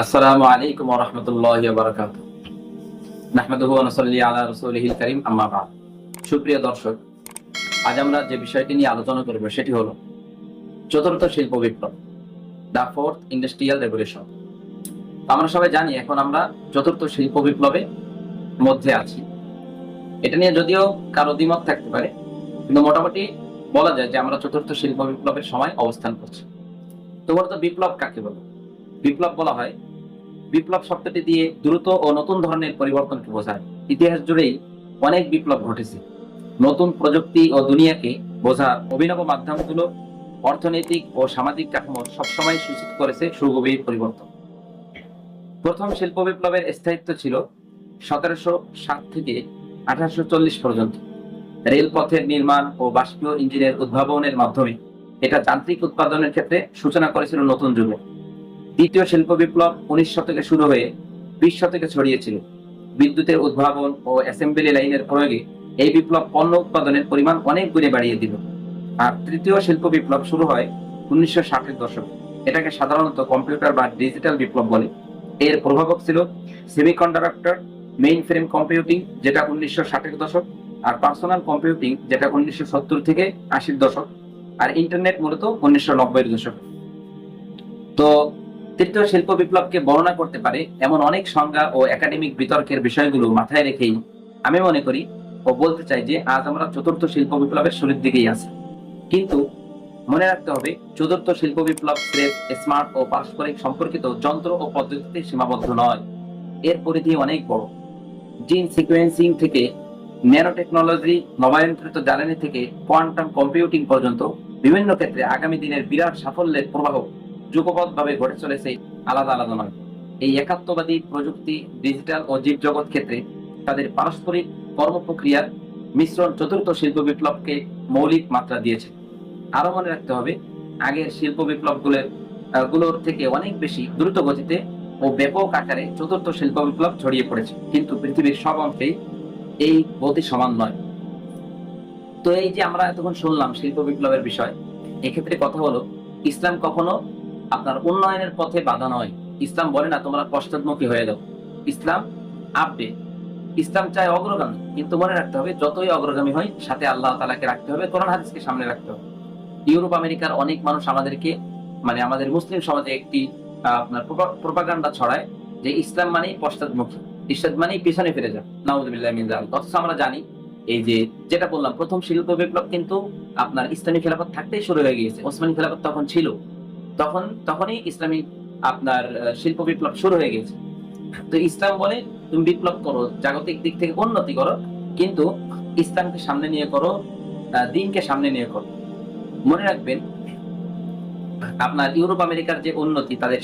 আসসালামু আলাইকুম ওয়া রাহমাতুল্লাহি ওয়া বারাকাতুহু। নাহমাদুহু ওয়া নুসাল্লি আলা রাসূলিহিল কারীম, আম্মা বা'দ। সুপ্রিয় দর্শক, আজ আমরা যে বিষয়টি নিয়ে আলোচনা করব সেটি হলো চতুর্থ শিল্প বিপ্লব, দ্য ফোর্থ ইন্ডাস্ট্রিয়াল রেভলিউশন। আমরা সবাই জানি এখন আমরা চতুর্থ শিল্প বিপ্লবের মধ্যে আছি। এটা নিয়ে যদিও কারো দ্বিমত থাকতে পারে, কিন্তু মোটামুটি বলা যায় যে আমরা চতুর্থ শিল্প বিপ্লবের সময় অবস্থান করছি। তো মূলত বিপ্লব কাকে বলে? বিপ্লব বলা হয় বিপ্লব শব্দটি দিয়ে দ্রুত ও নতুন ধরনের পরিবর্তনকে বোঝায়। ইতিহাস জুড়েই অনেক বিপ্লব ঘটেছে। নতুন প্রযুক্তি ও দুনিয়াকে বোঝার অভিনব মাধ্যমগুলো অর্থনৈতিক ও সামাজিক কাঠামো সবসময় সূচিত করেছে সুগভীর পরিবর্তন। প্রথম শিল্প বিপ্লবের স্থায়িত্ব ছিল 1707 থেকে 1840 পর্যন্ত। রেলপথের নির্মাণ ও বাষ্পীয় ইঞ্জিনের উদ্ভাবনের মাধ্যমে এটা যান্ত্রিক উৎপাদনের ক্ষেত্রে সূচনা করেছিল নতুন যুগে। দ্বিতীয় শিল্প বিপ্লব 19 শতকে শুরু হয়ে 20 শতকে ছড়িয়েছিল। বিদ্যুতের উদ্ভাবন ও অ্যাসেম্বলি লাইনের প্রয়োগে এই বিপ্লব পণ্য উৎপাদনের পরিমাণ অনেক গুণে বাড়িয়ে দিল। আর তৃতীয় শিল্প বিপ্লব শুরু হয় 1960-এর দশকে। এটাকে সাধারণত কম্পিউটার বা ডিজিটাল বিপ্লব বলে। এর প্রভাবক ছিল সেমিকন্ডাক্টর, মেইন ফ্রেম কম্পিউটিং যেটা 1960-এর দশক, আর পার্সোনাল কম্পিউটিং যেটা 1970 থেকে 80-এর দশক, আর ইন্টারনেট মূলত 1990-এর দশক। তো তৃতীয় শিল্প বিপ্লবকে বর্ণনা করতে পারে এমন অনেক সংজ্ঞা ও একাডেমিক বিতর্কের বিষয়গুলো মাথায় রেখেই আমি মনে করি ও বলতে চাই যে আজ আমরা চতুর্থ শিল্প বিপ্লবের শুরুর দিকেই আছি। কিন্তু মনে রাখতে হবে, চতুর্থ শিল্প বিপ্লব স্রেফ স্মার্ট ও পারস্পরিক সম্পর্কিত যন্ত্র ও পদ্ধতিতে সীমাবদ্ধ নয়। এর পরিধি অনেক বড়। জিন সিকোয়েন্সিং থেকে ন্যানো টেকনোলজি, নবায়নকৃত জ্বালানি থেকে কোয়ান্টাম কম্পিউটিং পর্যন্ত বিভিন্ন ক্ষেত্রে আগামী দিনের বিরাট সাফল্যের প্রবাহ যুগপৎভাবে ঘটে চলেছে, আলাদা আলাদা নয়। এই একাত্মবাদী প্রযুক্তি, ডিজিটাল ও জীব জগৎ ক্ষেত্রে তাদের পারস্পরিক কর্মপ্রক্রিয়ার মিশ্রণ চতুর্থ শিল্প বিপ্লবকে মৌলিক মাত্রা দিয়েছে। আরো মনে রাখতে হবে, আগের শিল্প বিপ্লব গুলোর থেকে অনেক বেশি দ্রুত গতিতে ও ব্যাপক আকারে চতুর্থ শিল্প বিপ্লব ছড়িয়ে পড়েছে, কিন্তু পৃথিবীর সব অংশেই এই গতি সমান নয়। তো এই যে আমরা এতক্ষণ শুনলাম শিল্প বিপ্লবের বিষয়, এক্ষেত্রে কথা হলো, ইসলাম কখনো আপনার উন্নয়নের পথে বাধা নয়। ইসলাম বলে না তোমরা পশ্চাৎমুখী হয়ে যাও। ইসলাম আপডেট। ইসলাম চায় অগ্রগামী, কিন্তু মনে রাখতে হবে যতই অগ্রগামী হয় সাথে আল্লাহ তাআলাকে রাখতে হবে, কোরআন হাদিসকে সামনে রাখতে হবে। ইউরোপ আমেরিকার অনেক মানুষ আমাদেরকে আমাদের মুসলিম সমাজে একটি আপনার প্রোপাগান্ডা ছড়ায় যে ইসলাম মানেই পশ্চাৎমুখী, ইসলাম মানেই পিছনে ফিরে যাও। নাউযুবিল্লাহি মিন যালিক। অথচ আমরা জানি এই যে যেটা বললাম, প্রথম শিল্প বিপ্লব কিন্তু আপনার ইসলামী খেলাফত থাকতেই শুরু হয়ে গিয়েছে। ওসমানী খেলাফত তখন ছিল, তখনই ইসলামী আপনার শিল্প বিপ্লব শুরু হয়ে গেছে। তো ইসলাম বলে তুমি বিপ্লব করো, জাগতিক দিক থেকে উন্নতি করো, কিন্তু ইসলামকে সামনে নিয়ে করো, দিনকে সামনে নিয়ে করো। মনে রাখবেন, আপনার ইউরোপ আমেরিকার যে উন্নতি, তাদের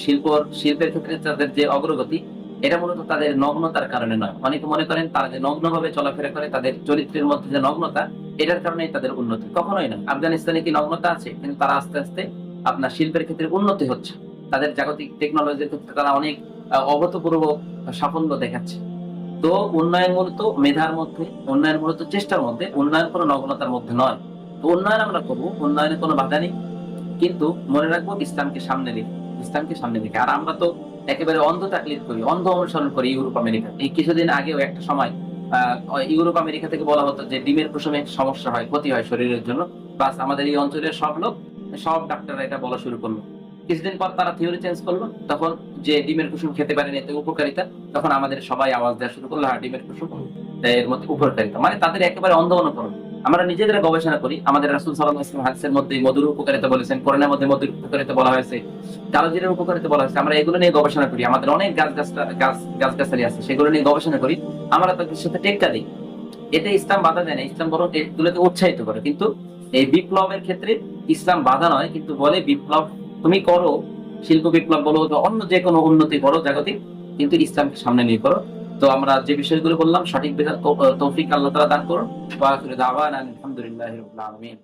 শিল্পের ক্ষেত্রে তাদের যে অগ্রগতি, এটা মূলত তাদের নগ্নতার কারণে নয়। অনেকে মনে করেন তারা যে নগ্নভাবে চলাফেরা করে, তাদের চরিত্রের মধ্যে যে নগ্নতা, এটার কারণেই তাদের উন্নতি। কখনোই না। আফগানিস্তানে কি নগ্নতা আছে? কিন্তু তারা আস্তে আস্তে আপনার শিল্পের ক্ষেত্রে উন্নতি হচ্ছে। তাদের জাগতিক টেকনোলজির ক্ষেত্রে তারা অনেক অভূতপূর্ব সাফল্য দেখাচ্ছে। তো উন্নয়ন মূলত মেধার মধ্যে, উন্নয়ন মূলত চেষ্টার মধ্যে, উন্নয়ন কোনো নগ্নতার মধ্যে নয়। তো উন্নয়ন আমরা করবো, উন্নয়নে কোনো বাধা নেই, কিন্তু মনে রাখবো ইসলামকে সামনে রেখে, ইসলামকে সামনে রেখে। আর আমরা তো একেবারে অন্ধ তাকলিদ করি, অন্ধ অনুসরণ করি ইউরোপ আমেরিকা। এই কিছুদিন আগেও একটা সময় ইউরোপ আমেরিকা থেকে বলা হতো যে ডিমের কুসুমে সমস্যা হয়, ক্ষতি হয় শরীরের জন্য। বাস আমাদের এই অঞ্চলের সব ডাক্তাররা এটা বলা শুরু করলো। কিছুদিন পর তারা থিওরি চেঞ্জ করলো, তখন যে ডিমের কুসুম খেতে পারেন এতে উপকারিতা, তখন আমাদের সবাই আওয়াজ দেওয়া শুরু করলো, হ্যাঁ ডিমের কুসুম এর মধ্যে উপকারিতা। তাদের একেবারে অন্ধ অনুকরণ। আমরা নিজেদের গবেষণা করি। আমাদের রাসূল সাল্লাল্লাহু আলাইহি ওয়াসাল্লাম হাদিসের মধ্যে মধুর উপকারিতা বলেছেন, কোরআনের মধ্যে মধুর উপকারিতা বলা হয়েছে, কালোজিরার উপকারিতা বলা হয়েছে। আমরা এগুলো নিয়ে গবেষণা করি। আমাদের অনেক গাছগাছালি আছে, সেগুলো নিয়ে গবেষণা করি। আমরা তাদের সাথে টেক্কা দিই। এতে ইসলাম বাধা দেয় না, ইসলাম বরং এগুলোকে উৎসাহিত করে। কিন্তু এই বিপ্লবের ক্ষেত্রে ইসলাম বাধা নয়, কিন্তু বলে বিপ্লব তুমি করো, শিল্প বিপ্লব বলো বা অন্য যে কোনো উন্নতি করো জাগতিক, কিন্তু ইসলামকে সামনে নিয়ে করো। তো আমরা যে বিষয়গুলো বললাম, সঠিক তৌফিক আল্লাহ তাআলা দান করুন। ওয়া আখিরু দাওয়ানা আলহামদুলিল্লাহি রাব্বিল আলামিন।